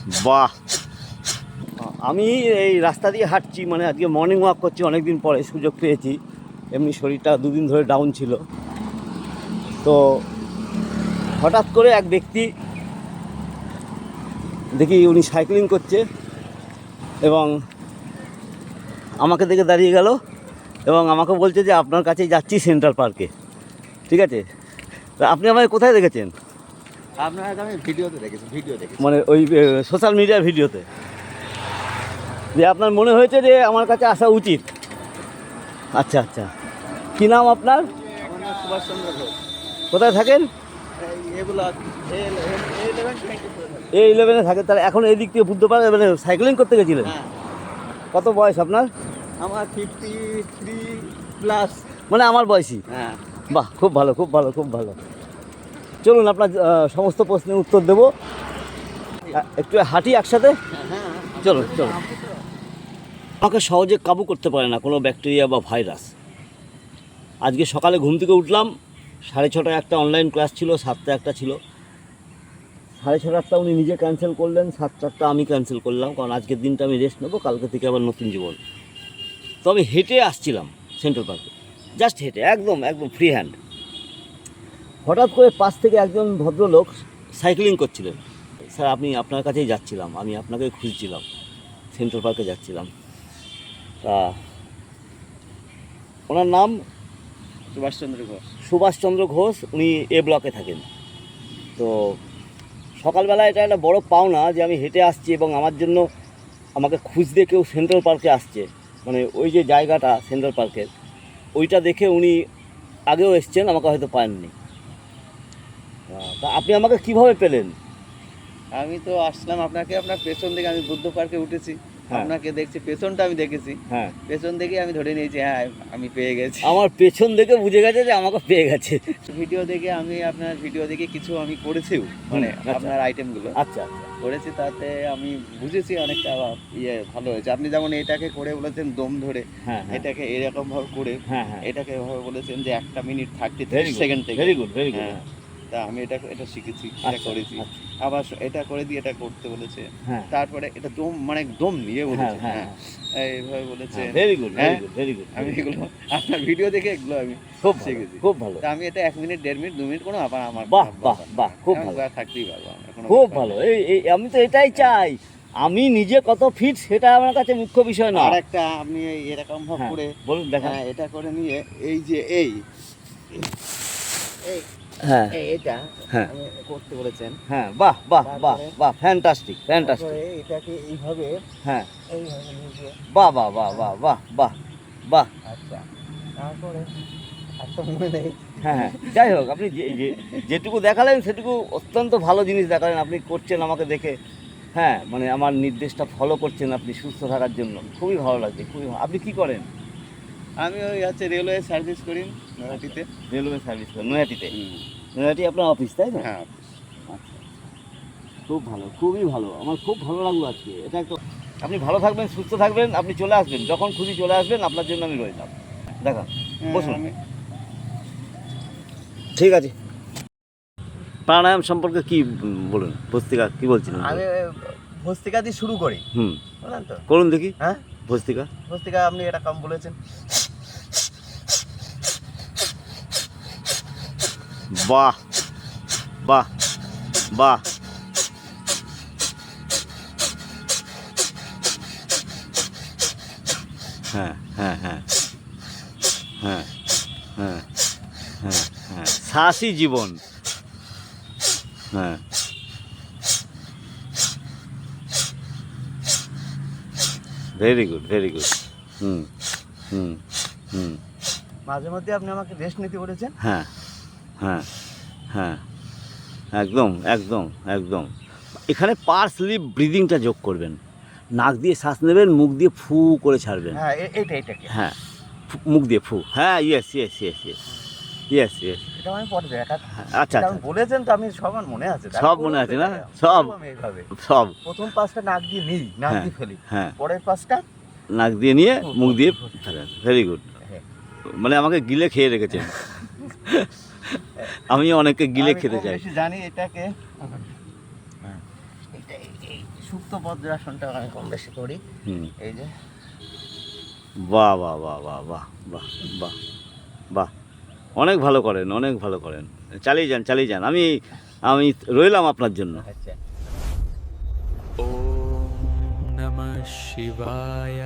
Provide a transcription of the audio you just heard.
বাহ, আমি এই রাস্তা দিয়ে হাঁটছি, মানে আজকে মর্নিং ওয়াক করছি, অনেক দিন পরে সুযোগ পেয়েছি। এমনি শরীরটা দুদিন ধরে ডাউন ছিল, তো হঠাৎ করে এক ব্যক্তি দেখি উনি সাইক্লিং করছে এবং আমাকে দেখে দাঁড়িয়ে গেল এবং আমাকে বলছে যে আপনার কাছেই যাচ্ছি সেন্ট্রাল পার্কে। ঠিক আছে, তা আপনি আমাকে কোথায় দেখেছেন? আপনার আমি ভিডিওতে দেখেছি, মানে ওই সোশ্যাল মিডিয়ার ভিডিওতে, যে আপনার মনে হয়েছে যে আমার কাছে আসা উচিত। আচ্ছা আচ্ছা, কী নাম আপনার? আমার নাম সুভাষচন্দ্র ঘোষ। কোথায় থাকেন? এগুলো A11-এ থাকে। তাহলে এখন এই দিক থেকে বুঝতে পারেন, মানে সাইক্লিং করতে গেছিলেন? হ্যাঁ, কত বয়স আপনার? আমার 53+। মানে আমার বয়সী? হ্যাঁ। বাহ, খুব ভালো, খুব ভালো, খুব ভালো। চলুন, আপনার সমস্ত প্রশ্নের উত্তর দেব। একটু হাঁটি একসাথে। চলুন চলুন। আমাকে সহজে কাবু করতে পারে না কোনো ব্যাকটেরিয়া বা ভাইরাস। আজকে সকালে ঘুম থেকে উঠলাম, 6:30টায় একটা অনলাইন ক্লাস ছিল, 7টায় একটা ছিল। 6:30টা উনি নিজে ক্যান্সেল করলেন, 7টারটা আমি ক্যান্সেল করলাম, কারণ আজকের দিনটা আমি রেস্ট নেবো, কালকে থেকে আবার নতুন জীবন। তো আমি হেঁটে আসছিলাম সেন্ট্রাল পার্কে, জাস্ট হেঁটে, একদম একদম ফ্রি হ্যান্ড। হঠাৎ করে পাশ থেকে একজন ভদ্রলোক সাইক্লিং করছিলেন। স্যার, আপনার কাছেই যাচ্ছিলাম, আমি আপনাকে খুঁজছিলাম, সেন্ট্রাল পার্কে যাচ্ছিলাম। তা ওনার নাম সুভাষচন্দ্র ঘোষ। উনি A ব্লকে থাকেন। তো সকালবেলা এটা একটা বড় পাওনা যে আমি হেঁটে আসছি এবং আমার জন্য আমাকে খুঁজতে কেউ সেন্ট্রাল পার্কে আসছে। মানে ওই যে জায়গাটা সেন্ট্রাল পার্কের, ওইটা দেখে উনি আগেও এসছেন, আমাকে হয়তো পাননি। তা আপনি আমাকে কিভাবে পেলেন? আমি তো আসলাম আপনার পেছন দিকে, আমি বুদ্ধ পার্কে উঠেছি, আপনাকে দেখছি, পেছনটা আমি দেখেছি। হ্যাঁ, পেছন দিকে আমি ধরে নিয়েছি, হ্যাঁ আমি পেয়ে গেছি। আমার পেছন দেখে বুঝে গেছে যে আমাকে পেয়ে গেছে। ভিডিও দেখে আপনার ভিডিও দেখে কিছু আমি করেছিও, মানে আচ্ছা। আপনার আইটেমগুলো আচ্ছা আচ্ছা, করেছি, তাতে আমি বুঝেছি অনেকটা ভালো হয়েছে। আপনি যেমন এটাকে করে বলেছেন দম ধরে, হ্যাঁ হ্যাঁ এটাকে এরকম ভাবে করে, হ্যাঁ হ্যাঁ, এটাকে এভাবে বলেছেন যে 1 মিনিট 30 ভেরি সেকেন্ড থেকে। Very good, very good. হ্যাঁ, তা আমি এটা শিখেছি, এটা আচ্ছা, করেছি। আচ্ছা। আবার এটা করে দিয়ে এটা করতে বলেছে। হ্যাঁ তারপরে এটা দম, মানে দম নিয়ে বলেছে। হ্যাঁ হ্যাঁ, হ্যাঁ, এইভাবে বলেছে। ভেরি গুড, ভেরি হ্যাঁ, গুড, ভেরি গুড। আমি এগুলো আপনার ভিডিও দেখে এগুলো আমি খুব ভালো, শিখেছি। খুব ভালো। তা আমি এটা 1 মিনিট, 1.5 মিনিট, 2 মিনিট কোনো ব্যাপার আমার। বাহ বাহ বাহ, খুব আমি ভালো, থাকতেই পারবো, আমার কোনো খুব ব্যাপার ভালো। না। এই আমি তো এটাই চাই। আমি নিজে কত ফিট সেটা আমার কাছে মুখ্য বিষয় না। আর একটা আপনি এরকম ভাব হ্যাঁ, করে, বলুন, দেখা। হ্যাঁ, এটা করে নিয়ে এই যে এই হ্যাঁ এটা হ্যাঁ আমি করতে বলেছেন। হ্যাঁ, বাহ বাহ বাহ তারপরে বাহ, ফ্যান্টাস্টিক ফ্যান্টাস্টিক। তারপরে এটাকে এইভাবে হ্যাঁ, এইভাবে নিয়ে, বাহ বাহ বাহ বাহ বাহ বাহ বাহ। আচ্ছা, তারপরে এত মনে নেই। হ্যাঁ হ্যাঁ, যাই হোক, আপনি যেটুকু দেখালেন সেটুকু অত্যন্ত ভালো জিনিস দেখালেন। আপনি করছেন আমাকে দেখে, হ্যাঁ, মানে আমার নির্দেশটা ফলো করছেন আপনি সুস্থ থাকার জন্য, খুবই ভালো লাগছে, খুবই ভালো। আপনি কি করেন? আমি ওই রেলওয়ে সার্ভিস করি নয়াটিতে। রেলওয়ে সার্ভিস করেন নৈহাটিতে? নৈহাটি আপনার অফিস, তাই না? হ্যাঁ, আচ্ছা, খুব ভালো, খুবই ভালো, আমার খুব ভালো লাগলো আজকে। এটা একটা, আপনি ভালো থাকবেন, সুস্থ থাকবেন, আপনি চলে আসবেন, যখন খুশি চলে আসবেন, আপনার জন্য আমি রইলাম। দেখা, বসুন। আমি ঠিক আছে। প্রাণায়াম সম্পর্কে কি বলুন, ভস্ত্রিকা কি বলছিলেন? আমি ভস্ত্রিকা দিয়ে শুরু করি, বলেন তো? করুন দেখি। হ্যাঁ, ভস্ত্রিকা। ভস্ত্রিকা আপনি এটা কম বলেছেন। বাহ বাহ বাহ, হ্যাঁ হ্যাঁ হ্যাঁ হ্যাঁ হ্যাঁ হ্যাঁ হ্যাঁ, সাহসী জীবন। হ্যাঁ, ভেরি গুড, ভেরি গুড। হুম হুম হুম, মাঝে মধ্যে আপনি আমাকে রেস্ট নিতে বলেছেন। হ্যাঁ হ্যাঁ হ্যাঁ, একদম একদম একদম। এখানে পার স্লিপ ব্রিদিংটা যোগ করবেন। নাক দিয়ে শ্বাস নেবেন, মুখ দিয়ে ফু করে ছাড়বেন। হ্যাঁ, এটাকে হ্যাঁ, মুখ দিয়ে ফু। হ্যাঁ, yes yes yes yes yes yes. এটা আমি পরে দেখা। আচ্ছা আপনি আচ্ছা, বলেছেন তো, আমি সব আমার মনে আছে। সব মনে আছে না? সব আমি এইভাবে সব। প্রথম পাঁচটা নাক দিয়ে নিই, নাক হ্যাঁ, দিয়ে ফেলি, হ্যাঁ, পরের পাঁচটা নাক দিয়ে নিয়ে মুখ দিয়ে ফেলেন। Very good. হ্যাঁ। মানে আমাকে গিলে খেয়ে রেখেছেন। আমি অনেককে গিলে আমি খেতে কম চাই। বেশি জানি এটাকে। এই সুপ্ত বজ্রাসনটা আমি কম বেশি করি। হুম, এই যে বাহ বাহ বাহ বাহ বাহ বাহ বাহ বাহ, অনেক ভালো করেন, অনেক ভালো করেন। চালিয়ে যান, চালিয়ে যান। আমি আমি রইলাম আপনার জন্য। আচ্ছা। ॐ नमः शिवाय